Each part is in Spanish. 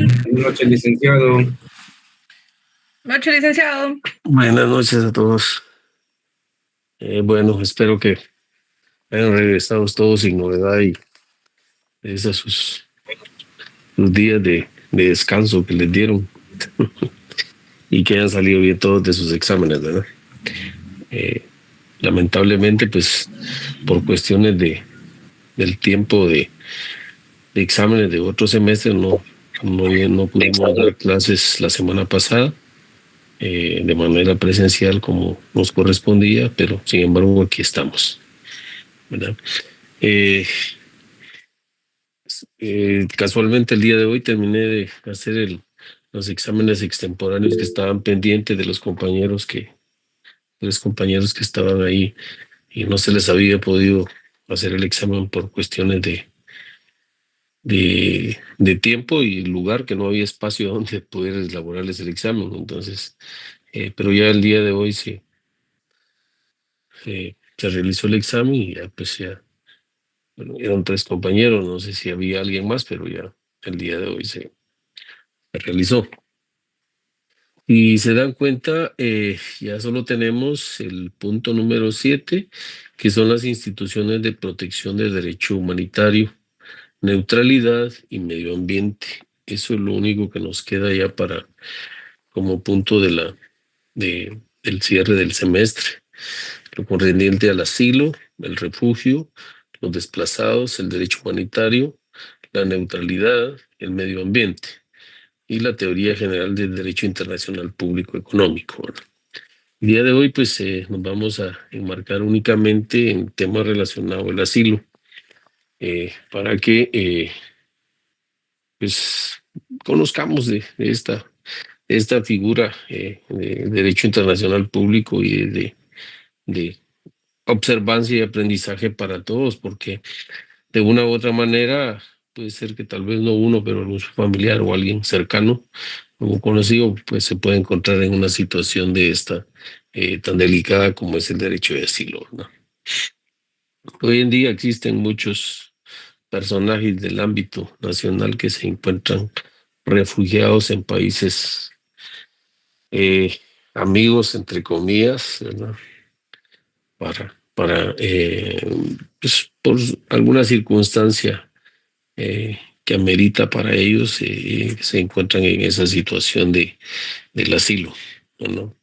Buenas noches, licenciado. Noche, licenciado. Buenas noches a todos. Bueno, espero que hayan regresado todos sin novedad y esos sus días de descanso que les dieron y que hayan salido bien todos de sus exámenes, ¿verdad? Lamentablemente, pues por cuestiones del tiempo de exámenes de otro semestre no pudimos dar clases la semana pasada de manera presencial como nos correspondía, pero sin embargo aquí estamos, ¿verdad? Casualmente el día de hoy terminé de hacer los exámenes extemporáneos que estaban pendientes de los compañeros que estaban ahí y no se les había podido hacer el examen por cuestiones de tiempo y lugar, que no había espacio donde poder elaborarles el examen. Entonces, pero ya el día de hoy se realizó el examen y ya pues ya, bueno, eran 3 compañeros, no sé si había alguien más, pero ya el día de hoy se realizó. Y se dan cuenta, ya solo tenemos el punto número 7, que son las instituciones de protección de derecho humanitario, neutralidad y medio ambiente. Eso es lo único que nos queda ya para como punto del cierre del semestre. Lo correspondiente al asilo, el refugio, los desplazados, el derecho humanitario, la neutralidad, el medio ambiente y la teoría general del derecho internacional público económico, ¿verdad? El día de hoy, pues, nos vamos a enmarcar únicamente en temas relacionados al asilo, para que, pues, conozcamos de esta figura de derecho internacional público y de observancia y aprendizaje para todos, porque de una u otra manera puede ser que tal vez no uno, pero algún familiar o alguien cercano o conocido, pues se puede encontrar en una situación de esta tan delicada como es el derecho de asilo, ¿no? Hoy en día existen muchos personajes del ámbito nacional que se encuentran refugiados en países amigos, entre comillas, ¿verdad? Pues, por alguna circunstancia que amerita para ellos, se encuentran en esa situación del asilo, ¿no?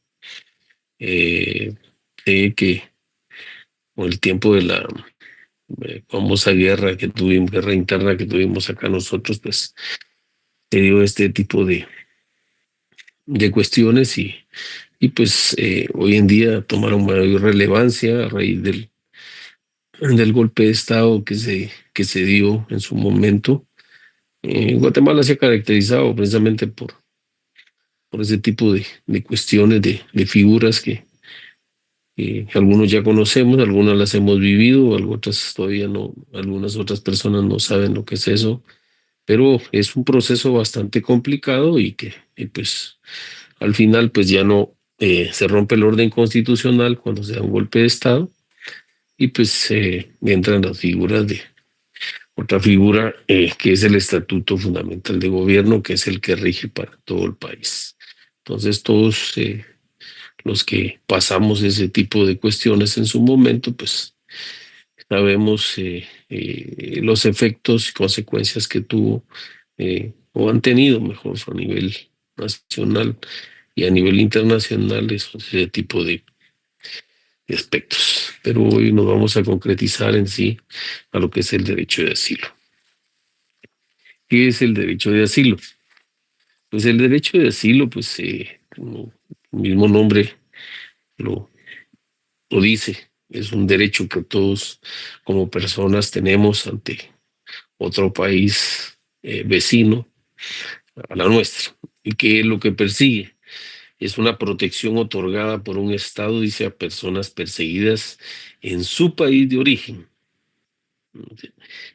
De que con el tiempo de la famosa guerra interna que tuvimos acá nosotros, pues se dio este tipo de cuestiones y pues hoy en día tomaron mayor relevancia a raíz del golpe de Estado que se dio en su momento. Guatemala se ha caracterizado precisamente por ese tipo de cuestiones, de figuras que algunos ya conocemos, algunas las hemos vivido, otras todavía no, algunas otras personas no saben lo que es eso, pero es un proceso bastante complicado y que pues al final pues ya no se rompe el orden constitucional cuando se da un golpe de Estado y pues entran las figuras de otra figura que es el Estatuto Fundamental de Gobierno, que es el que rige para todo el país. Entonces todos los que pasamos ese tipo de cuestiones en su momento, pues sabemos los efectos y consecuencias que tuvo o han tenido, mejor, a nivel nacional y a nivel internacional, ese tipo de aspectos. Pero hoy nos vamos a concretizar en sí a lo que es el derecho de asilo. ¿Qué es el derecho de asilo? Pues el derecho de asilo, pues como el mismo nombre lo, lo dice, es un derecho que todos como personas tenemos ante otro país vecino a la nuestra. ¿Y qué es lo que persigue? Es una protección otorgada por un Estado, dice, a personas perseguidas en su país de origen.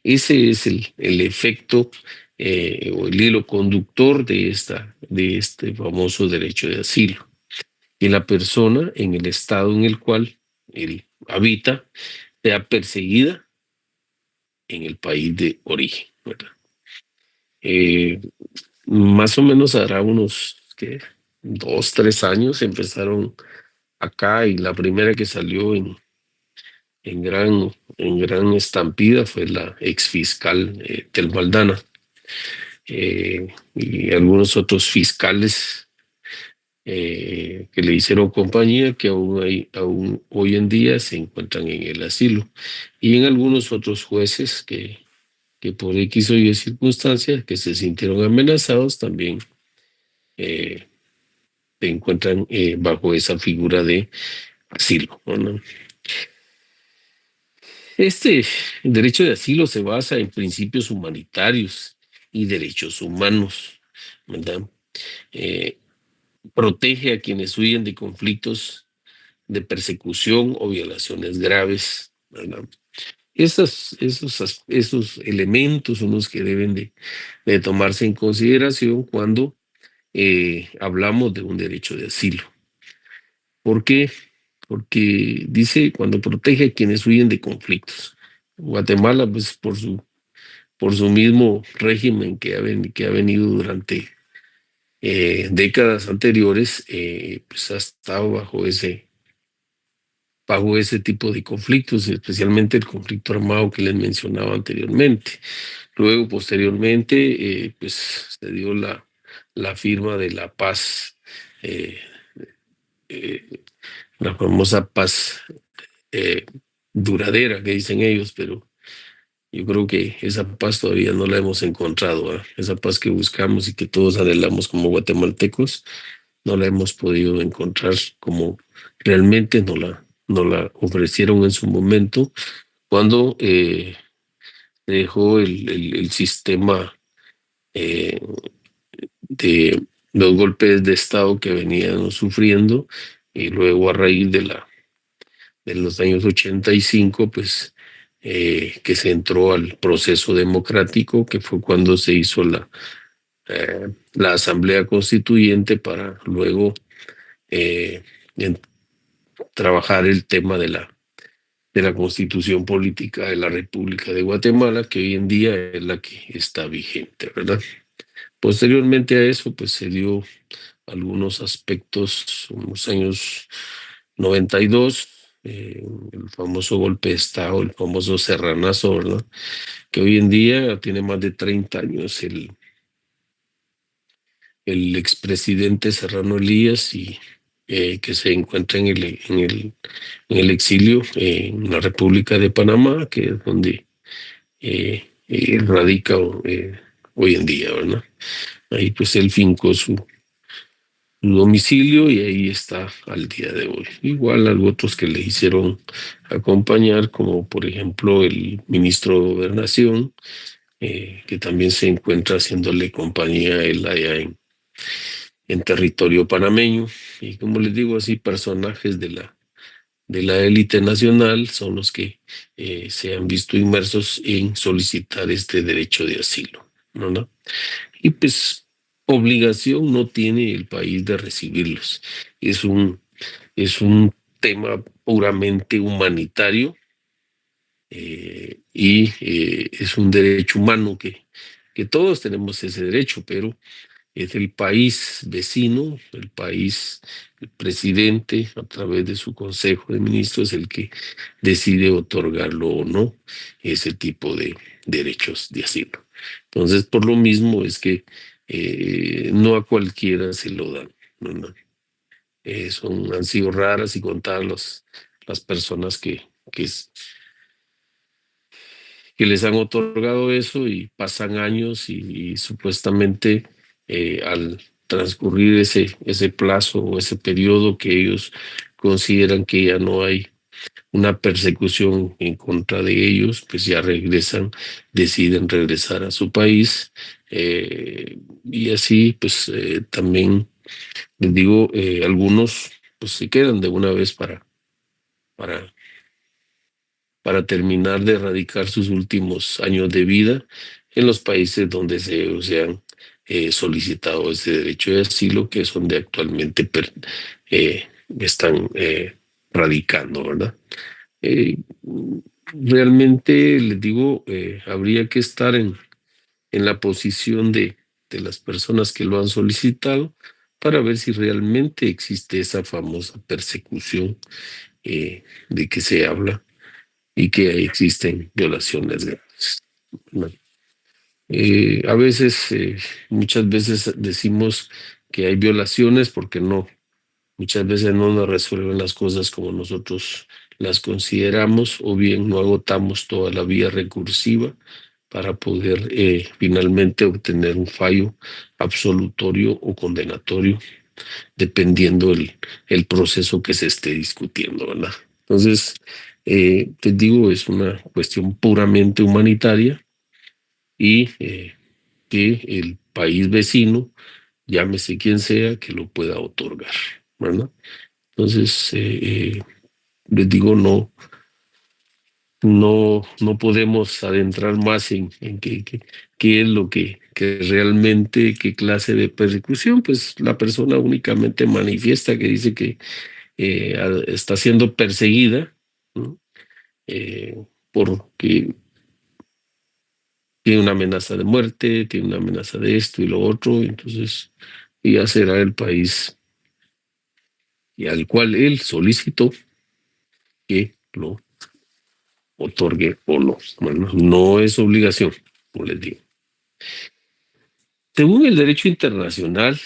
Ese es el efecto o el hilo conductor de este famoso derecho de asilo. Que la persona en el estado en el cual él habita sea perseguida en el país de origen, ¿verdad? más o menos hará unos, ¿qué? 2, 3 años empezaron acá y la primera que salió en gran estampida fue la exfiscal Tel Maldana y algunos otros fiscales que le hicieron compañía que aún hoy en día se encuentran en el asilo y en algunos otros jueces que por X o Y circunstancias que se sintieron amenazados también eh, se encuentran bajo esa figura de asilo, ¿no? Este derecho de asilo se basa en principios humanitarios y derechos humanos, ¿verdad? Eh, Protege a quienes huyen de conflictos de persecución o violaciones graves, ¿verdad? Esos elementos son los que deben de tomarse en consideración cuando hablamos de un derecho de asilo. ¿Por qué? Porque dice cuando protege a quienes huyen de conflictos. Guatemala, pues por su mismo régimen que ha venido durante décadas anteriores, pues ha estado bajo ese tipo de conflictos, especialmente el conflicto armado que les mencionaba anteriormente. Luego, posteriormente, pues se dio la firma de la paz, eh, eh, la famosa paz eh, duradera que dicen ellos, pero yo creo que esa paz todavía no la hemos encontrado, ¿eh? Esa paz que buscamos y que todos anhelamos como guatemaltecos, no la hemos podido encontrar como realmente no la ofrecieron en su momento cuando dejó el sistema eh, de los golpes de Estado que venían sufriendo y luego a raíz de los años 85, pues que se entró al proceso democrático, que fue cuando se hizo la Asamblea Constituyente para luego eh, trabajar el tema de la Constitución Política de la República de Guatemala, que hoy en día es la que está vigente, ¿verdad? Posteriormente a eso, pues se dio algunos aspectos, en los años 92, el famoso golpe de Estado, el famoso Serranazo, ¿verdad? Que hoy en día tiene más de 30 años el expresidente Serrano Elías y que se encuentra en el exilio en la República de Panamá, que es donde radica hoy en día, ¿verdad? Ahí pues él fincó su domicilio y ahí está al día de hoy. Igual a otros que le hicieron acompañar, como por ejemplo el ministro de Gobernación, que también se encuentra haciéndole compañía a él allá en territorio panameño. Y como les digo, así personajes de la élite nacional son los que se han visto inmersos en solicitar este derecho de asilo, ¿no? Y pues obligación no tiene el país de recibirlos. Es un tema puramente humanitario y es un derecho humano que todos tenemos ese derecho, pero es el país vecino, el presidente, a través de su Consejo de Ministros, el que decide otorgarlo o no, ese tipo de derechos de asilo. Entonces, por lo mismo es que no a cualquiera se lo dan, ¿no? Han sido raras y contadas las personas que les han otorgado eso y pasan años y supuestamente al transcurrir ese plazo o ese periodo que ellos consideran que ya no hay una persecución en contra de ellos, pues ya deciden regresar a su país y así pues también les digo, algunos pues se quedan de una vez para para terminar de erradicar sus últimos años de vida en los países donde se han solicitado ese derecho de asilo, que es donde actualmente están radicando, ¿verdad? Eh, Realmente, les digo, habría que estar en la posición de las personas que lo han solicitado para ver si realmente existe esa famosa persecución de que se habla y que existen violaciones graves. ¿No? A veces, muchas veces decimos que hay violaciones porque muchas veces no nos resuelven las cosas como nosotros las consideramos o bien no agotamos toda la vía recursiva para poder finalmente obtener un fallo absolutorio o condenatorio, dependiendo el proceso que se esté discutiendo, ¿verdad? Entonces, te digo, es una cuestión puramente humanitaria y que el país vecino, llámese quien sea, que lo pueda otorgar, ¿verdad? Entonces, les digo, no podemos adentrar más en qué es lo que realmente, qué clase de persecución, pues la persona únicamente manifiesta que dice que está siendo perseguida, ¿no? Porque tiene una amenaza de muerte, tiene una amenaza de esto y lo otro, entonces ya será el país y al cual él solicitó que lo otorgue o no. Bueno, no es obligación, como les digo. Según el derecho internacional,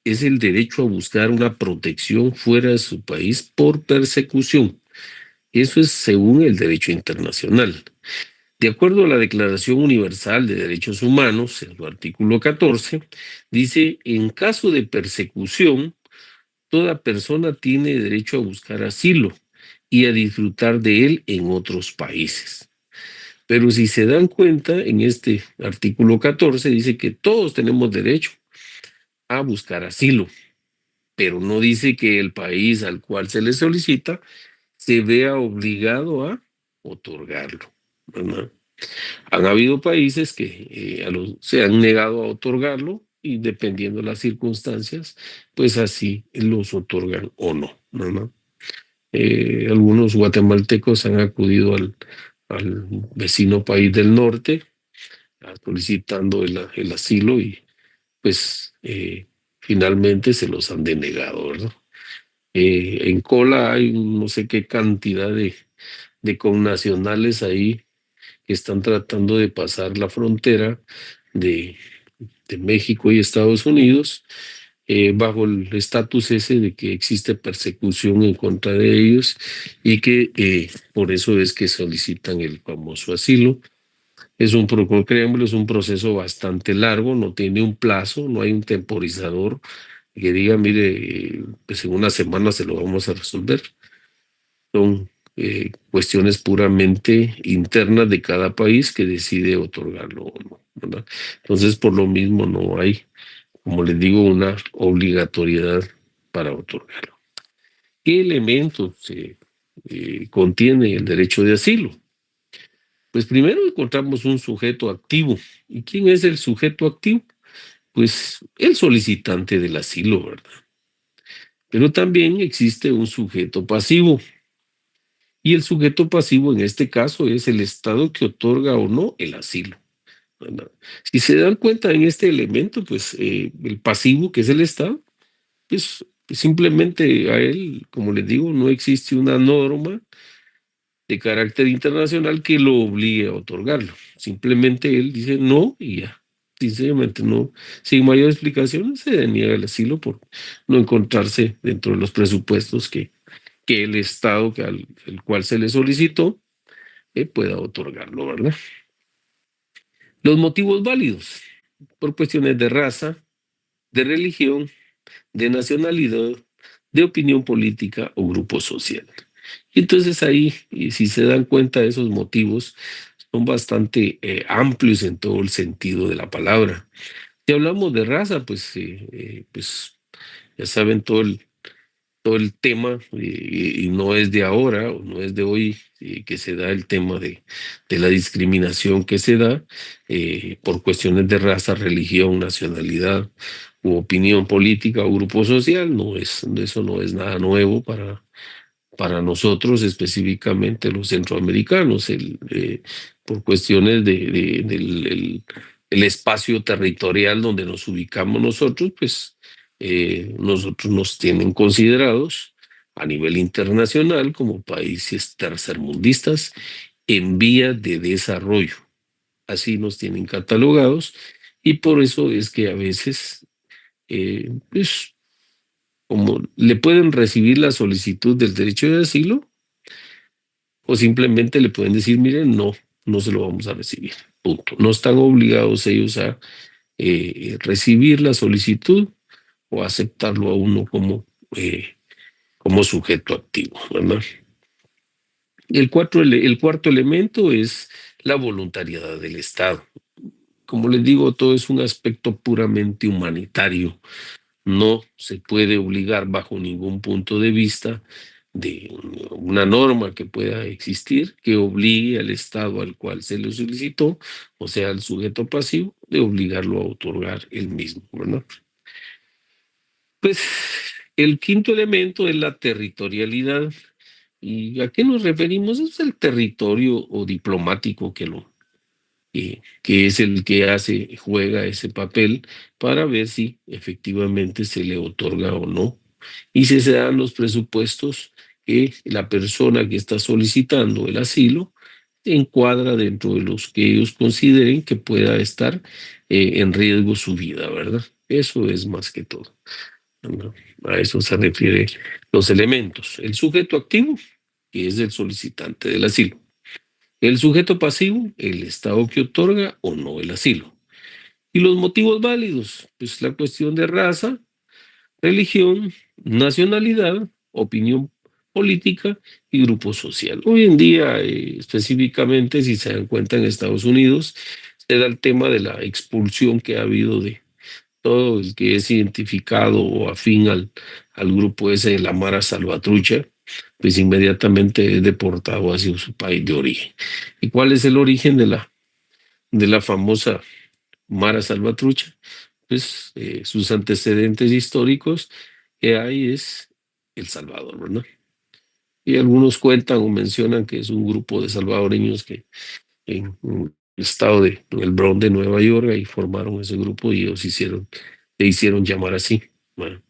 es el derecho a buscar una protección fuera de su país por persecución. Eso es según el derecho internacional. De acuerdo a la Declaración Universal de Derechos Humanos, en su artículo 14, dice, en caso de persecución, toda persona tiene derecho a buscar asilo y a disfrutar de él en otros países. Pero si se dan cuenta, en este artículo 14 dice que todos tenemos derecho a buscar asilo, pero no dice que el país al cual se le solicita se vea obligado a otorgarlo, ¿verdad? Han habido países que se han negado a otorgarlo y dependiendo de las circunstancias, pues así los otorgan o no, ¿verdad? Algunos guatemaltecos han acudido al vecino país del norte solicitando el asilo y pues finalmente se los han denegado, ¿verdad? En cola hay no sé qué cantidad de connacionales ahí que están tratando de pasar la frontera de, de México y Estados Unidos bajo el estatus ese de que existe persecución en contra de ellos y que por eso es que solicitan el famoso asilo. Créanmelo, es un proceso bastante largo, no tiene un plazo, no hay un temporizador que diga, mire, pues en una semana se lo vamos a resolver. Son cuestiones puramente internas de cada país que decide otorgarlo o no, ¿verdad? Entonces, por lo mismo, no hay, como les digo, una obligatoriedad para otorgarlo. ¿Qué elementos contiene el derecho de asilo? Pues primero encontramos un sujeto activo. ¿Y quién es el sujeto activo? Pues el solicitante del asilo, ¿verdad? Pero también existe un sujeto pasivo. Y el sujeto pasivo en este caso es el Estado que otorga o no el asilo, ¿verdad? Si se dan cuenta en este elemento, pues el pasivo, que es el Estado, pues simplemente a él, como les digo, no existe una norma de carácter internacional que lo obligue a otorgarlo. Simplemente él dice no y ya. Sinceramente no, sin mayor explicación, se deniega el asilo por no encontrarse dentro de los presupuestos que el Estado el cual se le solicitó pueda otorgarlo, ¿verdad? Los motivos válidos, por cuestiones de raza, de religión, de nacionalidad, de opinión política o grupo social. Y entonces ahí, y si se dan cuenta, esos motivos son bastante amplios en todo el sentido de la palabra. Si hablamos de raza, pues ya saben todo el tema, y no es de ahora, o no es de hoy, que se da el tema de la discriminación que se da por cuestiones de raza, religión, nacionalidad u opinión política o grupo social. Eso no es nada nuevo para nosotros, específicamente los centroamericanos, por cuestiones del el espacio territorial donde nos ubicamos nosotros, pues nosotros nos tienen considerados a nivel internacional como países tercermundistas en vía de desarrollo. Así nos tienen catalogados y por eso es que a veces, pues, como le pueden recibir la solicitud del derecho de asilo o simplemente le pueden decir, miren, no, no se lo vamos a recibir. Punto. No están obligados ellos a recibir la solicitud o aceptarlo a uno como sujeto activo, ¿verdad? El cuarto elemento es la voluntariedad del Estado. Como les digo, todo es un aspecto puramente humanitario. No se puede obligar bajo ningún punto de vista de una norma que pueda existir que obligue al Estado al cual se le solicitó, o sea, al sujeto pasivo, de obligarlo a otorgar el mismo, ¿verdad? Pues el quinto elemento es la territorialidad. ¿Y a qué nos referimos? Es el territorio o diplomático que es el que juega ese papel para ver si efectivamente se le otorga o no. Y si se dan los presupuestos que la persona que está solicitando el asilo encuadra dentro de los que ellos consideren que pueda estar en riesgo su vida, ¿verdad? Eso es más que todo, ¿no? A eso se refiere los elementos. El sujeto activo, que es el solicitante del asilo. El sujeto pasivo, el Estado que otorga o no el asilo. Y los motivos válidos, pues la cuestión de raza, religión, nacionalidad, opinión política y grupo social. Hoy en día, específicamente, si se dan cuenta en Estados Unidos, se da el tema de la expulsión que ha habido de todo el que es identificado o afín al grupo ese de la Mara Salvatrucha, pues inmediatamente es deportado hacia su país de origen. ¿Y cuál es el origen de la famosa Mara Salvatrucha? Pues sus antecedentes históricos que hay es El Salvador, ¿verdad? Y algunos cuentan o mencionan que es un grupo de salvadoreños que en el estado en el Bronx de Nueva York, ahí formaron ese grupo y ellos se hicieron llamar así. Bueno,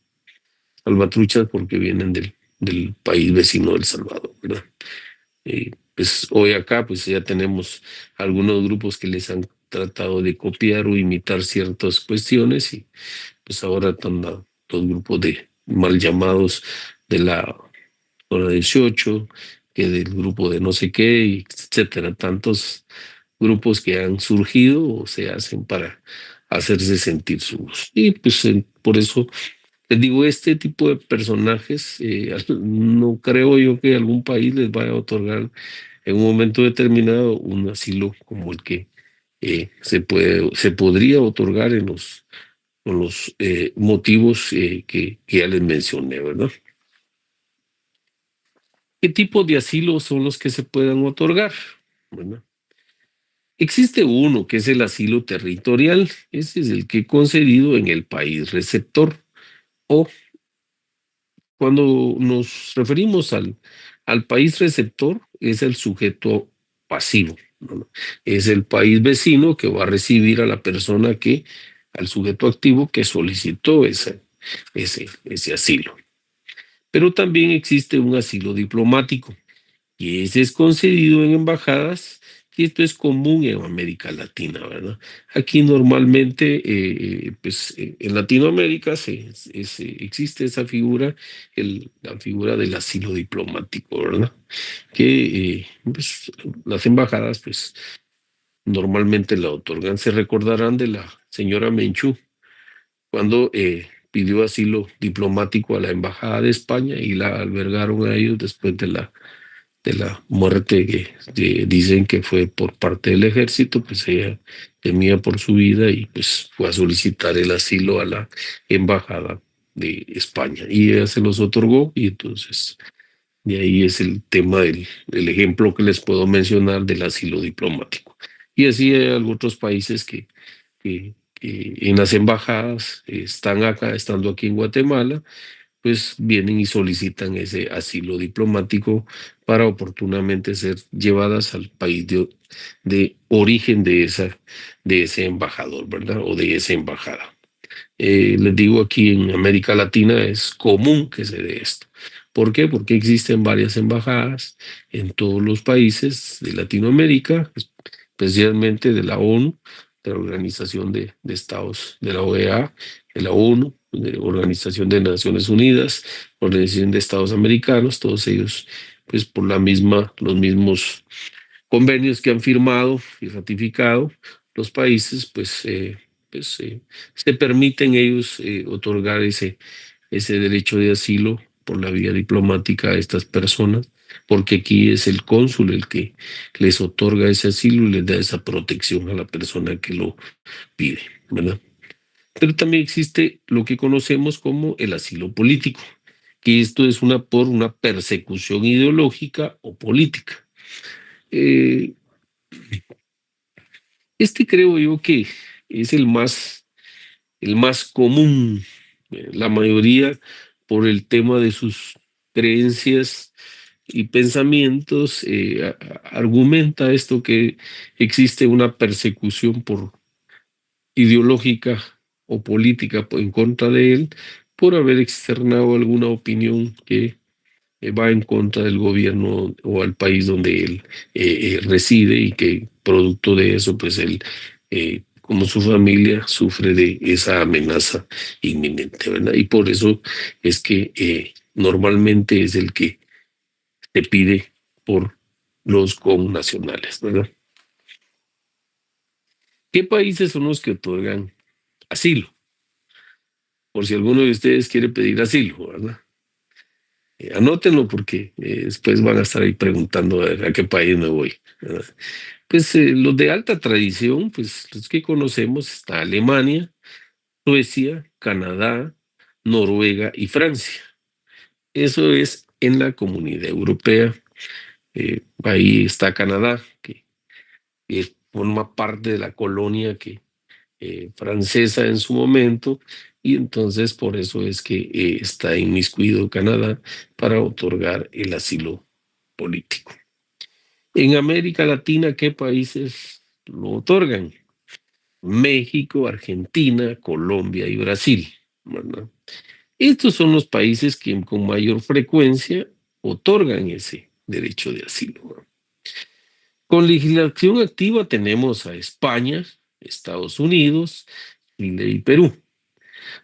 salvatruchas porque vienen del país vecino del Salvador, ¿verdad? Pues hoy acá pues ya tenemos algunos grupos que les han tratado de copiar o imitar ciertas cuestiones y pues ahora están los grupos de mal llamados de la zona 18, que del grupo de no sé qué, etcétera. Tantos grupos que han surgido o se hacen para hacerse sentir su voz. Y pues por eso les digo, este tipo de personajes, no creo yo que algún país les vaya a otorgar en un momento determinado un asilo como el que se podría otorgar con los motivos que ya les mencioné, ¿verdad? ¿Qué tipo de asilos son los que se puedan otorgar? ¿Verdad? Existe uno que es el asilo territorial, ese es el que he concedido en el país receptor o cuando nos referimos al país receptor, es el sujeto pasivo, ¿no? Es el país vecino que va a recibir a la persona al sujeto activo que solicitó ese asilo. Pero también existe un asilo diplomático y ese es concedido en embajadas, y esto es común en América Latina, ¿verdad? Aquí normalmente, pues en Latinoamérica existe esa figura, la figura del asilo diplomático, ¿verdad? Que pues, las embajadas, pues normalmente la otorgan. Se recordarán de la señora Menchú, cuando pidió asilo diplomático a la Embajada de España y la albergaron a ellos después de la muerte que dicen que fue por parte del ejército, pues ella temía por su vida y pues fue a solicitar el asilo a la embajada de España y ella se los otorgó y entonces de ahí es el tema del ejemplo que les puedo mencionar del asilo diplomático. Y así hay otros países que en las embajadas están acá, estando aquí en Guatemala, pues vienen y solicitan ese asilo diplomático para oportunamente ser llevadas al país de origen de ese embajador, ¿verdad? O de esa embajada. Les digo, aquí en América Latina es común que se dé esto. ¿Por qué? Porque existen varias embajadas en todos los países de Latinoamérica, especialmente de la ONU, de la Organización de Estados, de la OEA, de la ONU, de la Organización de Naciones Unidas, Organización de Estados Americanos, todos ellos, pues por los mismos convenios que han firmado y ratificado los países, se permiten ellos otorgar ese derecho de asilo por la vía diplomática a estas personas, porque aquí es el cónsul el que les otorga ese asilo y les da esa protección a la persona que lo pide, ¿verdad? Pero también existe lo que conocemos como el asilo político, que esto es por una persecución ideológica o política. Eh, Creo yo que es el más común. La mayoría por el tema de sus creencias y pensamientos argumenta esto que existe una persecución ideológica o política en contra de él por haber externado alguna opinión que va en contra del gobierno o al país donde él reside y que producto de eso, pues él, como su familia, sufre de esa amenaza inminente, ¿verdad? Y por eso es que normalmente es el que se pide por los connacionales, ¿verdad? ¿Qué países son los que otorgan asilo? Por si alguno de ustedes quiere pedir asilo, ¿verdad? Anótenlo porque después van a estar ahí preguntando a ver a qué país me voy, ¿verdad? Pues los de alta tradición, pues los que conocemos está Alemania, Suecia, Canadá, Noruega y Francia. Eso es en la Comunidad Europea. Ahí está Canadá, que forma parte de la colonia francesa en su momento, y entonces por eso es que está inmiscuido Canadá para otorgar el asilo político. En América Latina, ¿qué países lo otorgan? México, Argentina, Colombia y Brasil, ¿verdad? Estos son los países que con mayor frecuencia otorgan ese derecho de asilo, ¿verdad? Con legislación activa tenemos a España, Estados Unidos, Chile y Perú.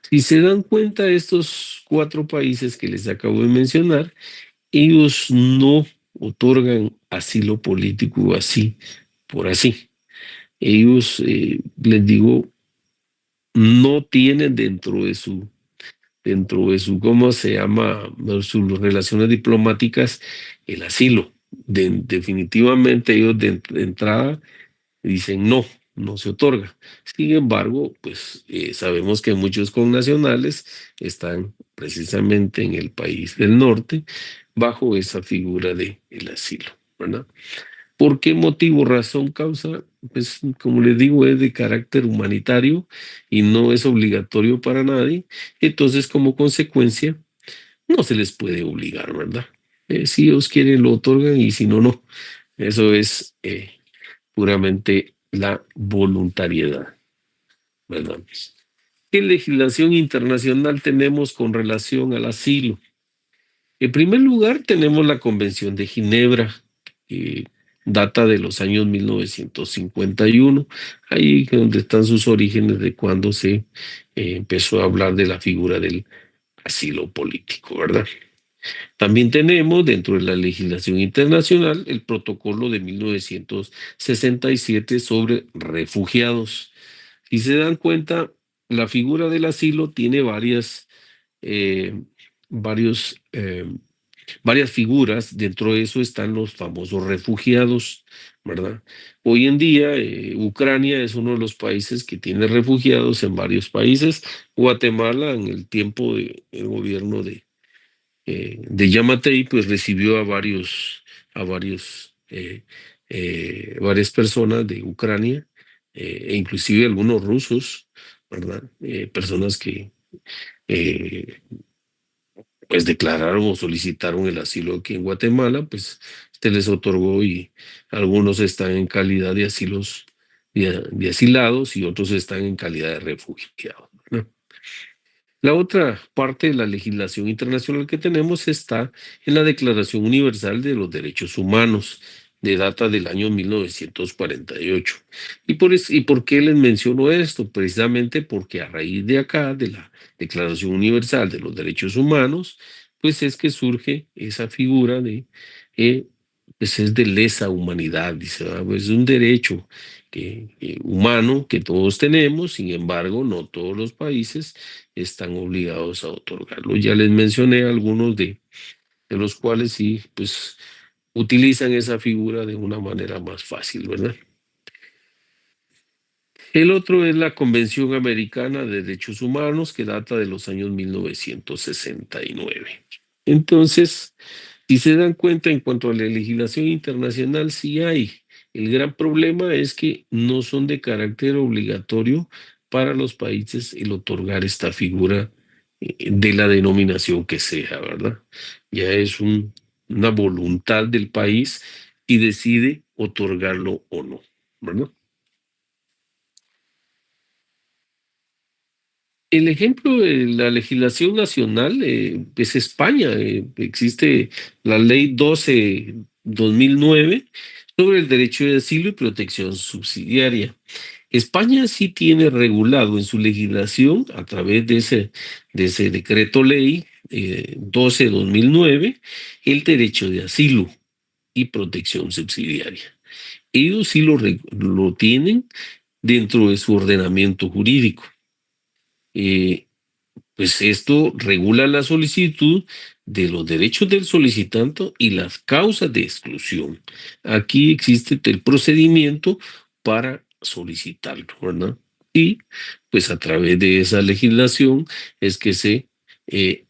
Si se dan cuenta, estos cuatro países que les acabo de mencionar, ellos no otorgan asilo político así, por así. Ellos, les digo, no tienen dentro de su, ¿cómo se llama? Sus relaciones diplomáticas, el asilo. Definitivamente ellos de entrada dicen no, no se otorga. Sin embargo, pues sabemos que muchos connacionales están precisamente en el país del norte bajo esa figura de el asilo, ¿verdad? ¿Por qué motivo, razón, causa? Pues como les digo, es de carácter humanitario y no es obligatorio para nadie. Entonces, como consecuencia, no se les puede obligar, ¿verdad? Si ellos quieren, lo otorgan y si no, no. Eso es puramente la voluntariedad, ¿verdad? ¿Qué legislación internacional tenemos con relación al asilo? En primer lugar, tenemos la Convención de Ginebra, que data de los años 1951, ahí donde están sus orígenes de cuando se empezó a hablar de la figura del asilo político, ¿verdad? También tenemos dentro de la legislación internacional el protocolo de 1967 sobre refugiados. Si se dan cuenta, la figura del asilo tiene eh, varios, varias figuras. Dentro de eso están los famosos refugiados, ¿verdad? Hoy en día, Ucrania es uno de los países que tiene refugiados en varios países. Guatemala, en el tiempo del gobierno de Yamatei, pues recibió varias personas de Ucrania, e inclusive algunos rusos, ¿verdad? Personas que eh, pues declararon o solicitaron el asilo aquí en Guatemala, pues se les otorgó y algunos están en calidad de asilos, de asilados y otros están en calidad de refugiados, ¿no? La otra parte de la legislación internacional que tenemos está en la Declaración Universal de los Derechos Humanos, de data del año 1948. ¿Y por qué les menciono esto? Precisamente porque a raíz de acá, de la Declaración Universal de los Derechos Humanos, pues es que surge esa figura de, pues es de lesa humanidad, dice, pues es un derecho humano que todos tenemos, sin embargo, no todos los países están obligados a otorgarlo. Ya les mencioné algunos de los cuales sí, pues utilizan esa figura de una manera más fácil, ¿verdad? El otro es la Convención Americana de Derechos Humanos, que data de los años 1969. Entonces, si se dan cuenta en cuanto a la legislación internacional, sí hay. El gran problema es que no son de carácter obligatorio para los países el otorgar esta figura de la denominación que sea, ¿verdad? Ya es una voluntad del país y decide otorgarlo o no, ¿verdad? El ejemplo de la legislación nacional es España. Existe la ley 12/2009 sobre el derecho de asilo y protección subsidiaria. España sí tiene regulado en su legislación, a través de ese decreto ley 12/2009, el derecho de asilo y protección subsidiaria. Ellos sí lo tienen dentro de su ordenamiento jurídico. Eh, Pues esto regula la solicitud de los derechos del solicitante y las causas de exclusión. Aquí existe el procedimiento para solicitarlo, ¿verdad? Y pues a través de esa legislación es que se eh,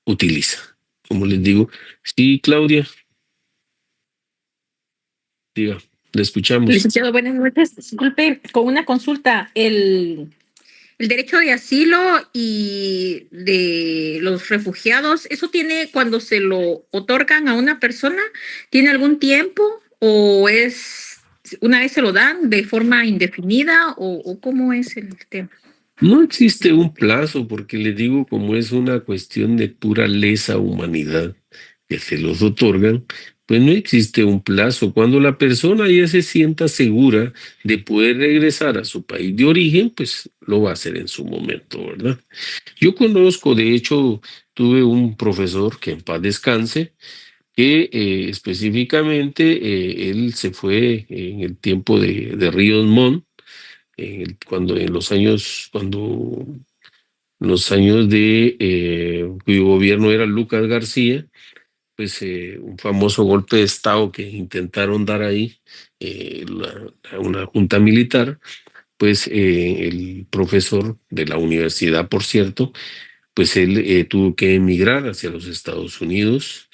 utiliza. Como les digo, sí, Claudia, diga, le escuchamos. Licenciado, buenas noches. Disculpe, con una consulta, el derecho de asilo y de los refugiados, ¿eso tiene cuando se lo otorgan a una persona? ¿Tiene algún tiempo o es una vez se lo dan de forma indefinida o cómo es el tema? No existe un plazo, porque le digo, como es una cuestión de pura lesa humanidad que se los otorgan, pues no existe un plazo. Cuando la persona ya se sienta segura de poder regresar a su país de origen, pues lo va a hacer en su momento, ¿verdad? Yo conozco, de hecho, tuve un profesor que en paz descanse, que específicamente él se fue en el tiempo de Ríos Montt, cuando en los años de cuyo gobierno era Lucas García, pues un famoso golpe de Estado que intentaron dar ahí, una junta militar, pues el profesor de la universidad, por cierto, pues él tuvo que emigrar hacia los Estados Unidos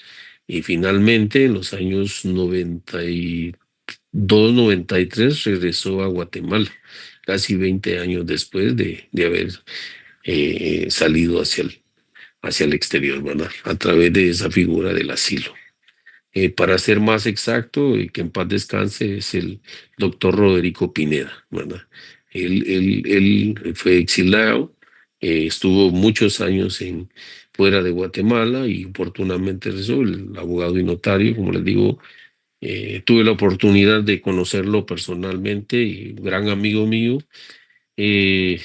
y finalmente en los años 92, 93 regresó a Guatemala, casi 20 años después de haber salido hacia el exterior, ¿verdad? A través de esa figura del asilo. Para ser más exacto, que en paz descanse, es el doctor Roderico Pineda, ¿verdad? Él fue exiliado, estuvo muchos años fuera de Guatemala y oportunamente regresó, el abogado y notario, como les digo, tuve la oportunidad de conocerlo personalmente y gran amigo mío. Eh,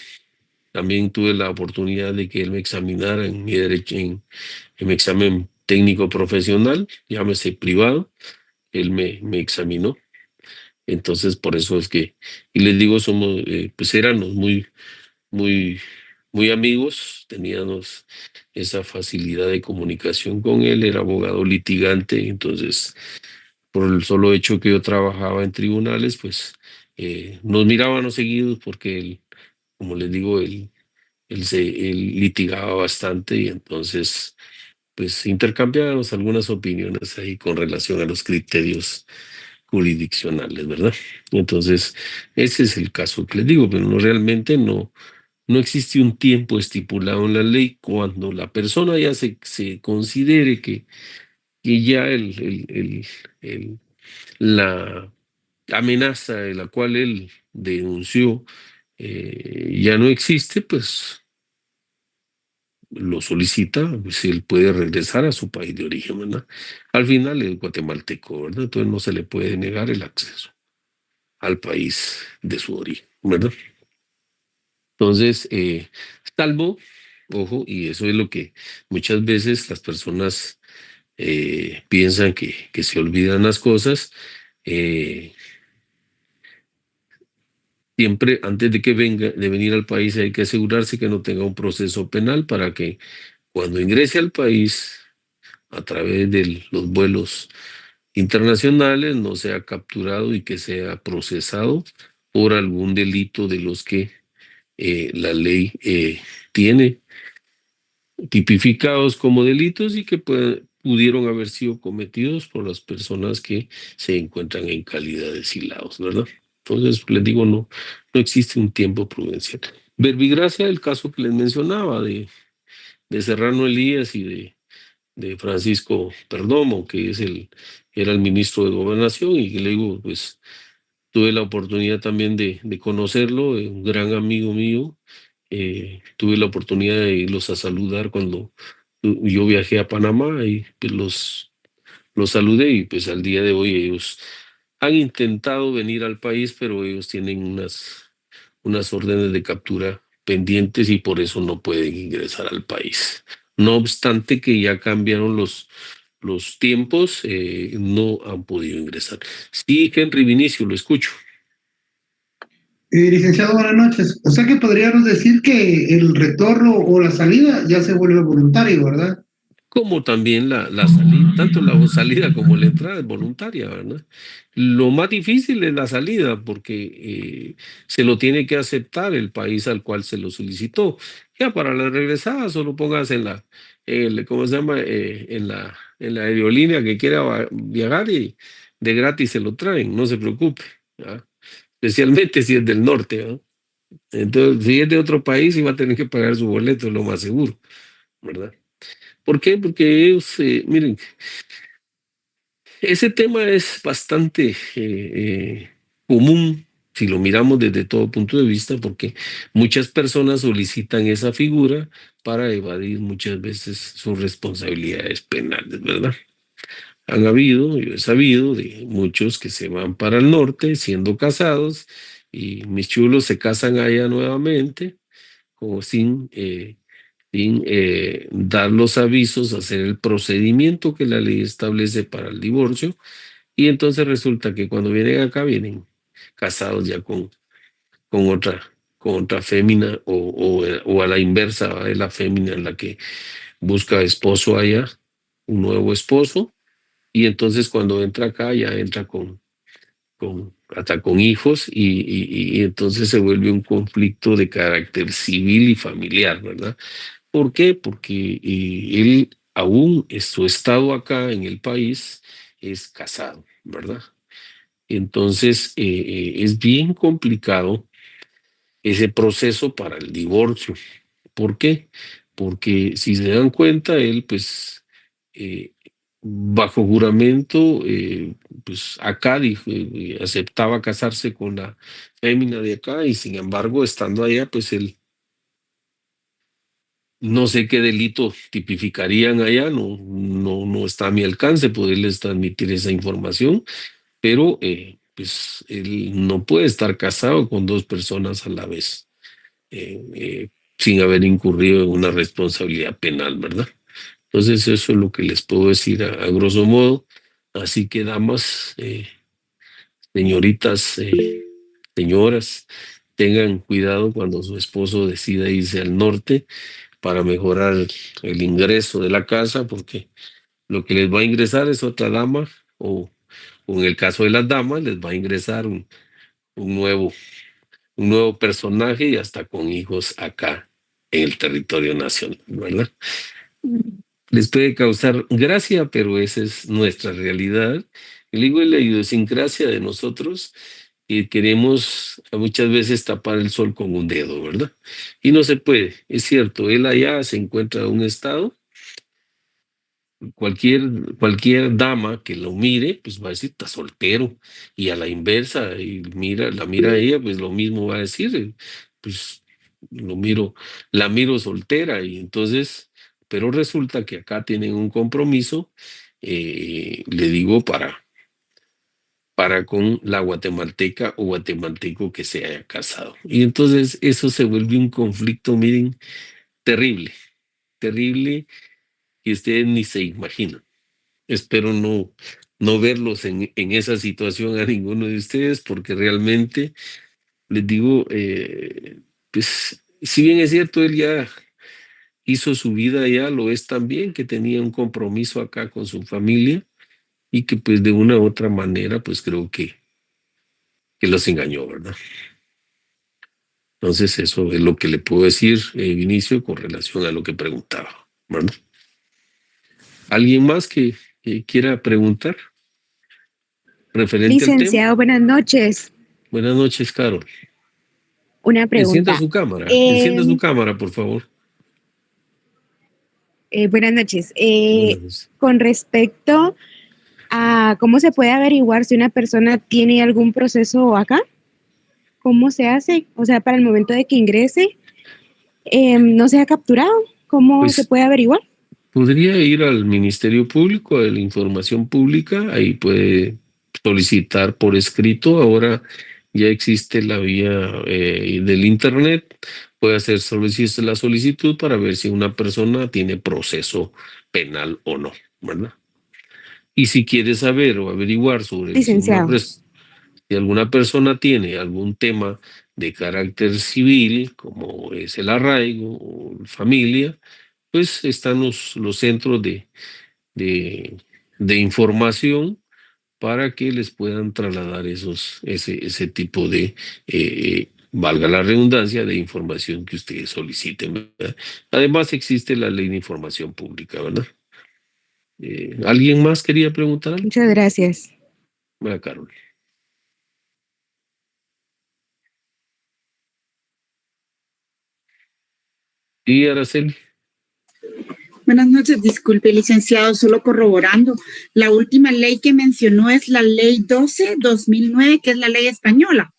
También tuve la oportunidad de que él me examinara en mi derecho, en mi examen técnico profesional, llámese privado, él me examinó. Entonces, por eso es que, y les digo, pues éramos muy, muy amigos, teníamos esa facilidad de comunicación con él, era abogado litigante, entonces, por el solo hecho que yo trabajaba en tribunales, pues nos mirábamos seguidos porque él, como les digo, él litigaba bastante y entonces pues intercambiábamos algunas opiniones ahí con relación a los criterios jurisdiccionales, ¿verdad? Entonces, ese es el caso que les digo, pero no realmente no existe un tiempo estipulado en la ley cuando la persona ya se considere que ya la amenaza de la cual él denunció ya no existe, pues lo solicita, si él puede regresar a su país de origen, ¿verdad? Al final es guatemalteco, ¿verdad? Entonces no se le puede negar el acceso al país de su origen, ¿verdad? Entonces, salvo, ojo, y eso es lo que muchas veces las personas piensan que se olvidan las cosas. Siempre antes de que de venir al país hay que asegurarse que no tenga un proceso penal para que cuando ingrese al país a través de los vuelos internacionales no sea capturado y que sea procesado por algún delito de los que la ley tiene tipificados como delitos y que pudieron haber sido cometidos por las personas que se encuentran en calidad de exilados, ¿verdad? Entonces, les digo, no existe un tiempo prudencial. Verbigracia, el caso que les mencionaba de Serrano Elías y de Francisco Perdomo, que era el ministro de Gobernación, y que le digo, pues tuve la oportunidad también de conocerlo, un gran amigo mío. Tuve la oportunidad de irlos a saludar cuando yo viajé a Panamá y pues los saludé y pues al día de hoy ellos han intentado venir al país, pero ellos tienen unas órdenes de captura pendientes y por eso no pueden ingresar al país. No obstante que ya cambiaron los tiempos, no han podido ingresar. Sí, Henry Vinicio, lo escucho. Licenciado, buenas noches. O sea que podríamos decir que el retorno o la salida ya se vuelve voluntario, ¿verdad? Como también la salida, tanto la salida como la entrada es voluntaria, ¿verdad? Lo más difícil es la salida porque se lo tiene que aceptar el país al cual se lo solicitó. Ya para la regresada solo pongas ¿cómo se llama? En la aerolínea que quiera viajar y de gratis se lo traen, no se preocupe, ¿verdad? Especialmente si es del norte, ¿verdad? Entonces, si es de otro país, sí va a tener que pagar su boleto, lo más seguro, ¿verdad? ¿Por qué? Porque ellos, miren, ese tema es bastante común si lo miramos desde todo punto de vista, porque muchas personas solicitan esa figura para evadir muchas veces sus responsabilidades penales, ¿verdad? Yo he sabido de muchos que se van para el norte siendo casados y mis chulos se casan allá nuevamente, como sin dar los avisos, hacer el procedimiento que la ley establece para el divorcio, y entonces resulta que cuando vienen acá vienen casados ya con otra, con otra fémina o a la inversa, ¿va? Es la fémina la que busca esposo allá, un nuevo esposo, y entonces cuando entra acá ya entra hasta con hijos y entonces se vuelve un conflicto de carácter civil y familiar, ¿verdad? ¿Por qué? Porque él aún su estado acá en el país es casado, ¿verdad? Entonces es bien complicado ese proceso para el divorcio. ¿Por qué? Porque si se dan cuenta, él pues eh, bajo juramento, pues acá dijo, aceptaba casarse con la fémina de acá y sin embargo estando allá, pues él no sé qué delito tipificarían allá, no está a mi alcance poderles transmitir esa información, pero pues él no puede estar casado con dos personas a la vez, sin haber incurrido en una responsabilidad penal, ¿verdad? Entonces eso es lo que les puedo decir a grosso modo. Así que damas, señoritas, señoras, tengan cuidado cuando su esposo decida irse al norte para mejorar el ingreso de la casa, porque lo que les va a ingresar es otra dama, o en el caso de las damas, les va a ingresar un nuevo personaje y hasta con hijos acá en el territorio nacional, ¿verdad? Les puede causar gracia, pero esa es nuestra realidad. Y digo, es la idiosincrasia de nosotros y queremos muchas veces tapar el sol con un dedo, ¿verdad? Y no se puede, es cierto, él allá se encuentra en un estado, cualquier dama que lo mire, pues va a decir, está soltero, y a la inversa, y la mira a ella, pues lo mismo va a decir, pues la miro soltera, y entonces, pero resulta que acá tienen un compromiso, le digo, para con la guatemalteca o guatemalteco que se haya casado. Y entonces eso se vuelve un conflicto, miren, terrible, terrible, que ustedes ni se imaginan. Espero no verlos en esa situación a ninguno de ustedes, porque realmente les digo, pues si bien es cierto, él ya hizo su vida ya, lo es también, que tenía un compromiso acá con su familia y que pues de una u otra manera, pues creo que los engañó, ¿verdad? Entonces eso es lo que le puedo decir, Vinicio, con relación a lo que preguntaba, ¿verdad? ¿Alguien más que quiera preguntar referente al tema? Licenciado, buenas noches. Buenas noches, Carol. Una pregunta. Encienda su cámara, por favor. Buenas noches. Buenas noches. Con respecto a cómo se puede averiguar si una persona tiene algún proceso acá, ¿cómo se hace? O sea, para el momento de que ingrese, no se ha capturado, ¿cómo Pues se puede averiguar? podría ir al Ministerio Público, a la información pública, ahí puede solicitar por escrito. Ahora ya existe la vía del Internet, puede hacer la solicitud para ver si una persona tiene proceso penal o no, ¿verdad? Y si quiere saber o averiguar sobre Licenciado. si alguna persona tiene algún tema de carácter civil, como es el arraigo o familia, pues están los centros de información para que les puedan trasladar ese tipo de, valga la redundancia, de información que ustedes soliciten, ¿verdad? Además existe la ley de información pública, ¿verdad? ¿Alguien más quería preguntar algo? Muchas gracias. Bueno, Carol. Sí, Araceli. Buenas noches, disculpe, licenciado, solo corroborando. La última ley que mencionó es la ley 12/2009, que es la ley española.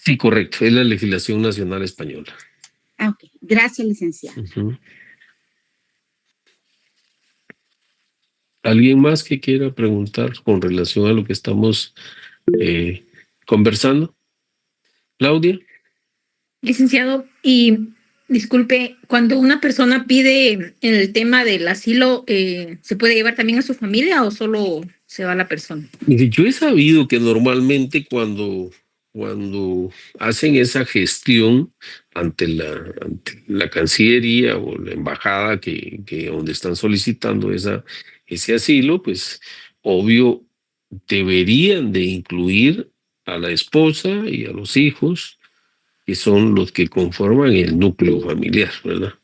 Sí, correcto, es la legislación nacional española. Ah, ok. Gracias, licenciado. Ujú. ¿Alguien más que quiera preguntar con relación a lo que estamos conversando? Claudia. Licenciado, y disculpe, cuando una persona pide el tema del asilo, ¿se puede llevar también a su familia o solo se va la persona? Mire, yo he sabido que normalmente cuando hacen esa gestión ante la Cancillería o la embajada que donde están solicitando ese asilo, pues obvio deberían de incluir a la esposa y a los hijos, que son los que conforman el núcleo familiar, ¿verdad?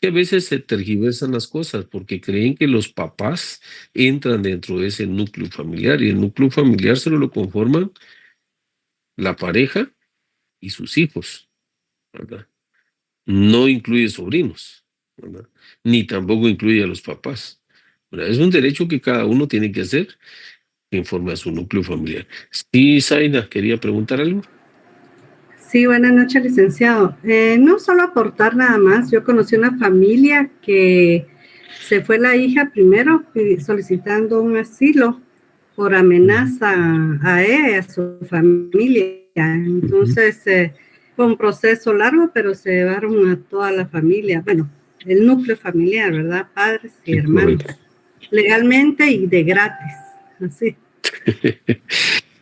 Que a veces se tergiversan las cosas porque creen que los papás entran dentro de ese núcleo familiar, y el núcleo familiar solo lo conforman la pareja y sus hijos, ¿verdad? No incluye sobrinos, ¿verdad? Ni tampoco incluye a los papás, ¿verdad? Es un derecho que cada uno tiene que hacer conforme a su núcleo familiar. Sí, Zaina, quería preguntar algo. Sí, buenas noches, licenciado. No solo aportar nada más, yo conocí una familia que se fue la hija primero solicitando un asilo por amenaza a ella y a su familia. Entonces, fue un proceso largo, pero se llevaron a toda la familia, bueno, el núcleo familiar, ¿verdad? Padres y Sí, hermanos, correcto. legalmente y de gratis, así.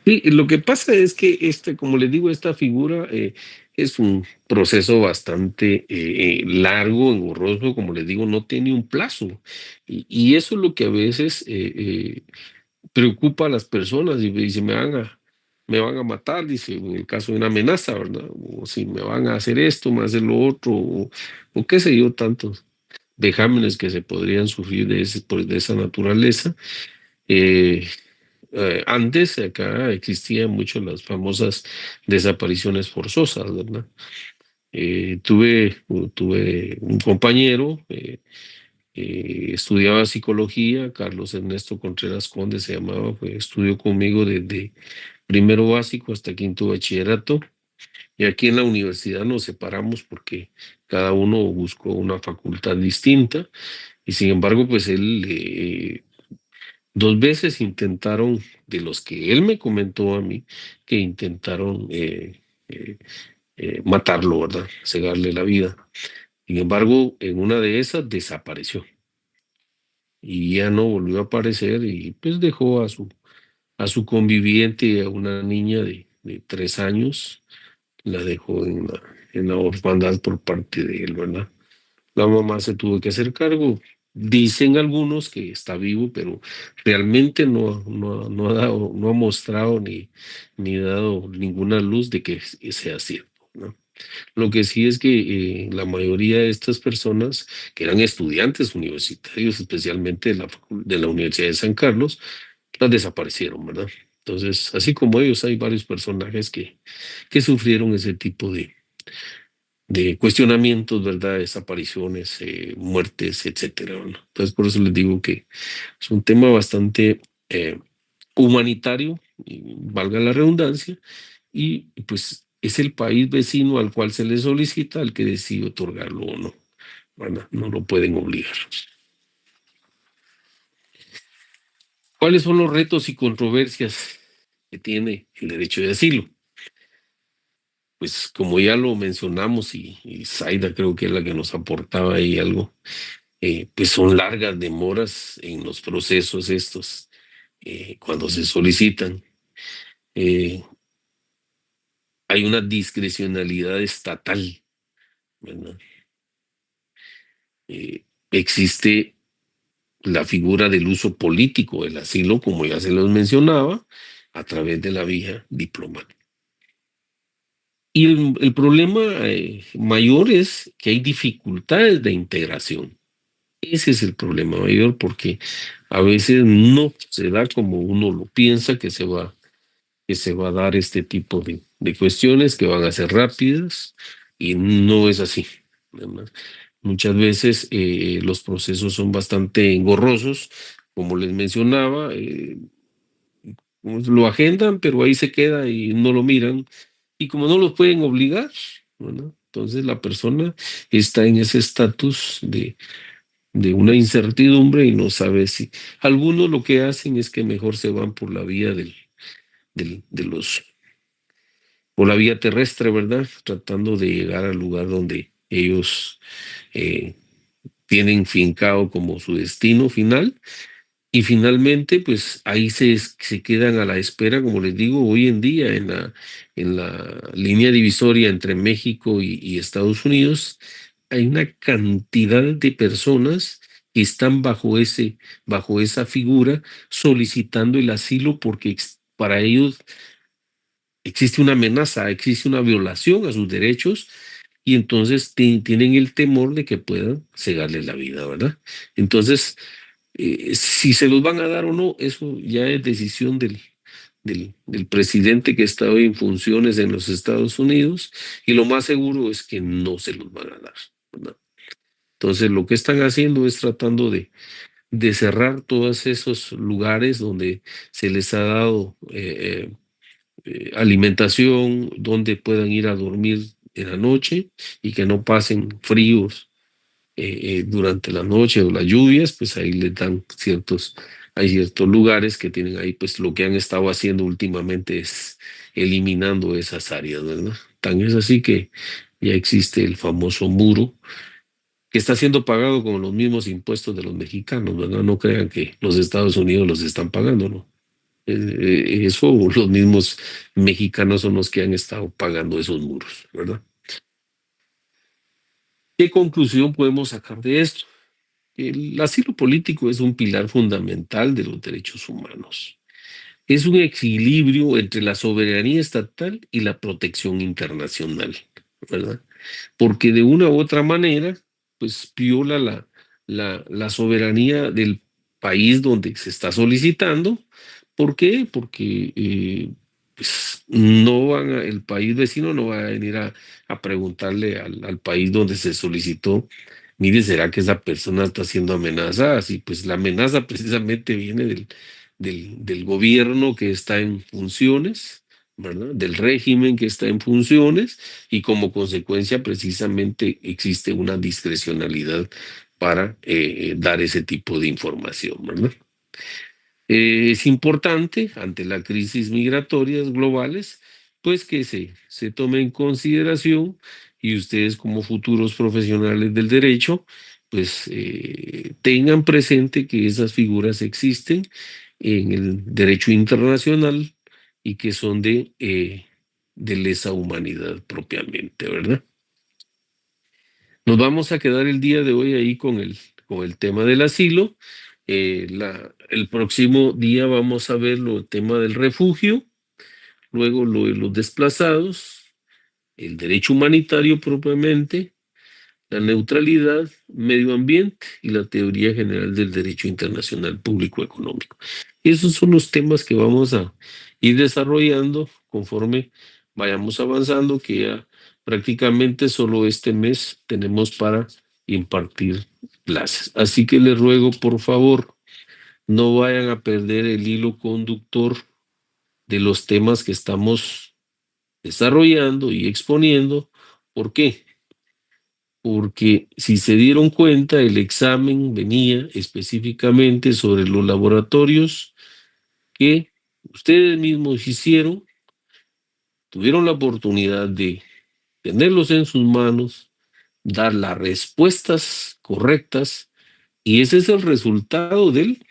Sí, lo que pasa es que como les digo, esta figura es un proceso bastante largo, engorroso, como les digo, no tiene un plazo. Y eso es lo que a veces preocupa a las personas, y dice, me van a matar, dice, en el caso de una amenaza, ¿verdad? O si me van a hacer esto, me van a hacer lo otro, o qué sé yo, tantos vejámenes que se podrían sufrir de esa naturaleza. antes acá existían mucho las famosas desapariciones forzosas, ¿verdad? Tuve un compañero, estudiaba psicología, Carlos Ernesto Contreras Conde se llamaba, estudió conmigo desde primero básico hasta quinto bachillerato, y aquí en la universidad nos separamos porque cada uno buscó una facultad distinta, y sin embargo, pues él, 2 veces intentaron, de los que él me comentó a mí, que intentaron matarlo, ¿verdad? Cegarle la vida. Sin embargo, en una de esas desapareció y ya no volvió a aparecer, y pues dejó a su conviviente, a una niña de 3 años, la dejó en la orfandad por parte de él, ¿verdad? La mamá se tuvo que hacer cargo. Dicen algunos que está vivo, pero realmente no ha dado, no ha mostrado ni dado ninguna luz de que sea cierto, ¿no? Lo que sí es que la mayoría de estas personas, que eran estudiantes universitarios, especialmente de la Universidad de San Carlos, las desaparecieron, ¿verdad? Entonces, así como ellos, hay varios personajes que sufrieron ese tipo de cuestionamientos, ¿verdad? Desapariciones, muertes, etcétera, ¿no? Entonces, por eso les digo que es un tema bastante humanitario, y valga la redundancia, y pues es el país vecino al cual se le solicita el que decide otorgarlo o no, ¿verdad? No lo pueden obligar. ¿Cuáles son los retos y controversias que tiene el derecho de asilo? Pues como ya lo mencionamos, y Zaida creo que es la que nos aportaba ahí algo, pues son largas demoras en los procesos estos, cuando se solicitan. Hay una discrecionalidad estatal, ¿verdad? Existe la figura del uso político del asilo, como ya se los mencionaba, a través de la vía diplomática. Y el problema mayor es que hay dificultades de integración. Ese es el problema mayor, porque a veces no se da como uno lo piensa que se va a dar este tipo de cuestiones que van a ser rápidas, y no es así, ¿verdad? Muchas veces los procesos son bastante engorrosos, como les mencionaba, lo agendan, pero ahí se queda y no lo miran, y como no los pueden obligar, ¿verdad? Entonces la persona está en ese estatus de una incertidumbre y no sabe si. Algunos lo que hacen es que mejor se van por la vía por la vía terrestre, ¿verdad? Tratando de llegar al lugar donde ellos tienen fincado como su destino final. Y finalmente, pues ahí se quedan a la espera, como les digo, hoy en día en la línea divisoria entre México y Estados Unidos, hay una cantidad de personas que están bajo esa figura solicitando el asilo, porque para ellos existe una amenaza, existe una violación a sus derechos, y entonces tienen el temor de que puedan cegarles la vida, ¿verdad? Entonces, si se los van a dar o no, eso ya es decisión del presidente que está hoy en funciones en los Estados Unidos, y lo más seguro es que no se los van a dar, ¿verdad? Entonces, lo que están haciendo es tratando de cerrar todos esos lugares donde se les ha dado alimentación, donde puedan ir a dormir en la noche y que no pasen fríos durante la noche o las lluvias. Pues ahí les dan hay ciertos lugares que tienen ahí. Pues lo que han estado haciendo últimamente es eliminando esas áreas, ¿verdad? Tan es así que ya existe el famoso muro, que está siendo pagado con los mismos impuestos de los mexicanos, ¿verdad? No crean que los Estados Unidos los están pagando, ¿no? Eso, los mismos mexicanos son los que han estado pagando esos muros, ¿verdad? ¿Qué conclusión podemos sacar de esto? El asilo político es un pilar fundamental de los derechos humanos. Es un equilibrio entre la soberanía estatal y la protección internacional, ¿verdad? Porque de una u otra manera, pues viola la soberanía del país donde se está solicitando, ¿Por qué? Porque pues, no el país vecino no va a venir a preguntarle al país donde se solicitó, mire, ¿será que esa persona está siendo amenazada? Sí, pues la amenaza precisamente viene del gobierno que está en funciones, ¿verdad? Del régimen que está en funciones, y como consecuencia precisamente existe una discrecionalidad para dar ese tipo de información, ¿verdad? Es importante ante las crisis migratorias globales, pues que se tome en consideración, y ustedes como futuros profesionales del derecho, pues tengan presente que esas figuras existen en el derecho internacional y que son de lesa humanidad propiamente, ¿verdad? Nos vamos a quedar el día de hoy ahí con el tema del asilo. El próximo día vamos a ver el tema del refugio, luego lo de los desplazados, el derecho humanitario propiamente, la neutralidad, medio ambiente y la teoría general del derecho internacional público económico. Esos son los temas que vamos a ir desarrollando conforme vayamos avanzando, que ya prácticamente solo este mes tenemos para impartir clases. Así que les ruego, por favor, no vayan a perder el hilo conductor de los temas que estamos desarrollando y exponiendo. ¿Por qué? Porque si se dieron cuenta, el examen venía específicamente sobre los laboratorios que ustedes mismos hicieron, tuvieron la oportunidad de tenerlos en sus manos, dar las respuestas correctas, y ese es el resultado del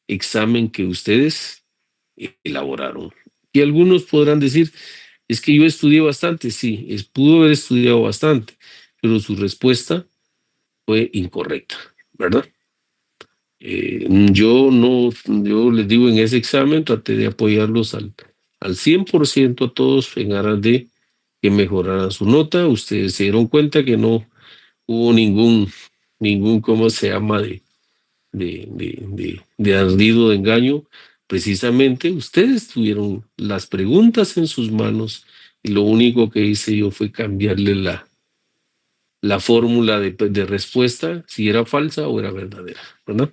examen que ustedes elaboraron. Y algunos podrán decir, es que yo estudié bastante. Sí, pudo haber estudiado bastante, pero su respuesta fue incorrecta, ¿verdad? Yo les digo, en ese examen traté de apoyarlos al 100% a todos en aras de que mejoraran su nota. Ustedes se dieron cuenta que no hubo ningún, ¿cómo se llama?, de ardido, de engaño. Precisamente ustedes tuvieron las preguntas en sus manos, y lo único que hice yo fue cambiarle la fórmula de respuesta, si era falsa o era verdadera, ¿verdad?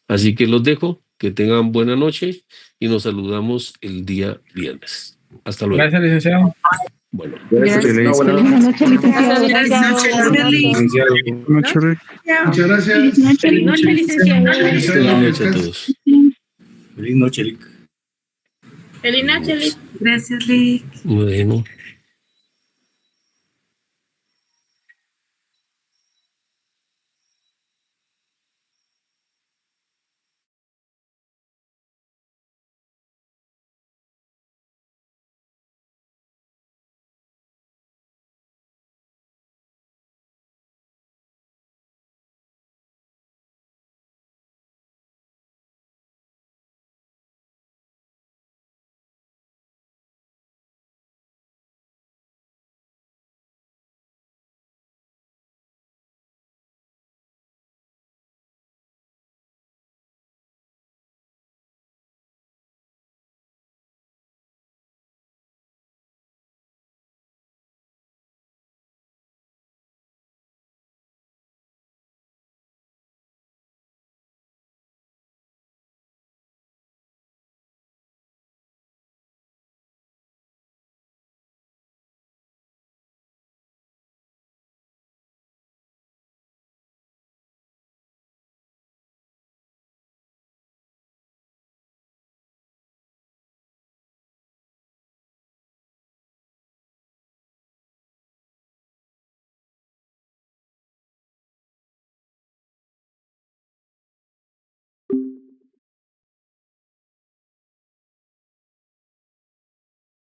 Así que los dejo, que tengan buena noche y nos saludamos el día viernes. Hasta luego. Gracias, licenciado. Bueno, Gracias. Buenas noches, licenciado. Muchas gracias. Feliz noche, licenciado. buenas noches a todos. Feliz noche, Lic. Feliz noche, Lic. Gracias, Lic. Bueno.